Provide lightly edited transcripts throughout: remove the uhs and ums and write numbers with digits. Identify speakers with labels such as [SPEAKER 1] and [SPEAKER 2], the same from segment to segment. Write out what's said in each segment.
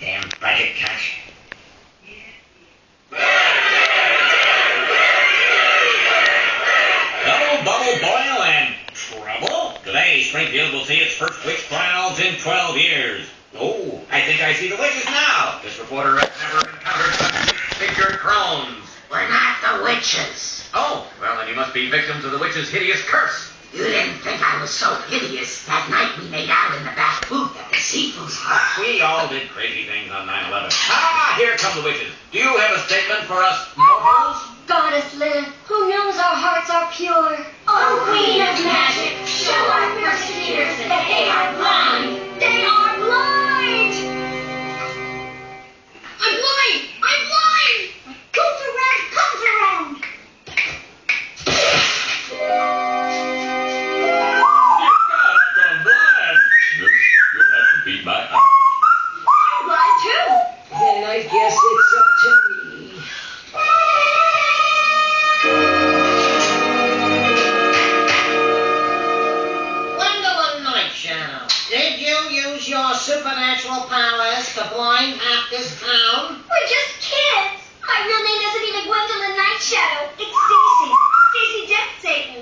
[SPEAKER 1] Damn budget cuts. Double, bubble, boil, and trouble? Today, Springfield will see its first witch trials in 12 years. Oh, I think I see the witches now. This reporter has never encountered such figured crones.
[SPEAKER 2] We're not the witches.
[SPEAKER 1] Oh, well, then you must be victims of the witch's hideous curse.
[SPEAKER 2] You didn't think I was so hideous that night we made out in the back booth at the seafood hut.
[SPEAKER 1] We all did crazy things on 9/11. Ah, here come the witches. Do you have a statement for us mortals?
[SPEAKER 3] Goddess Lilith, who knows our hearts are pure.
[SPEAKER 2] Oh, Queen of Magic, show our persecutors that they are blind.
[SPEAKER 3] They are blind! I'm blind! I'm blind! Comes around, comes around!
[SPEAKER 1] You'll have to beat my eyes.
[SPEAKER 3] I'm blind too!
[SPEAKER 2] Then I guess it's up to me.
[SPEAKER 4] Gwendolyn Nightshadow, did you use your supernatural powers to blind half this town?
[SPEAKER 3] We're just kids! My real name isn't even Gwendolyn Nightshadow. It's Stacy. Stacy Death Satan.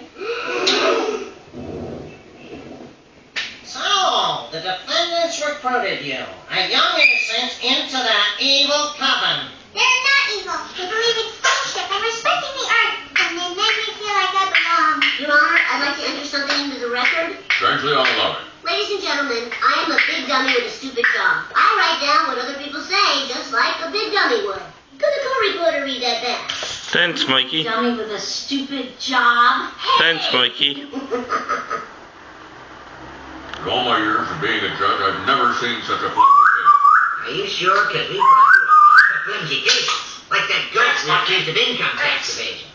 [SPEAKER 4] So, the defendants recruited you, a young innocent, into that evil coven.
[SPEAKER 3] They're not evil. They believe in friendship and respecting the earth. And they make me feel like I belong.
[SPEAKER 5] Your Honor, I'd like to enter something into the record.
[SPEAKER 6] Frankly, I'll allow it.
[SPEAKER 5] Ladies and gentlemen, I am a big dummy with a stupid job. I write down what other people say, just like a big dummy would. Could the court reporter read that back?
[SPEAKER 7] Thanks, Mikey.
[SPEAKER 5] Dummy with a stupid job.
[SPEAKER 7] Thanks, Mikey.
[SPEAKER 6] In all my years of being a judge, I've never seen such a flimsy case.
[SPEAKER 2] Are you sure? Because we brought you a lot of flimsy cases. Like that ghost that accused of income tax evasion.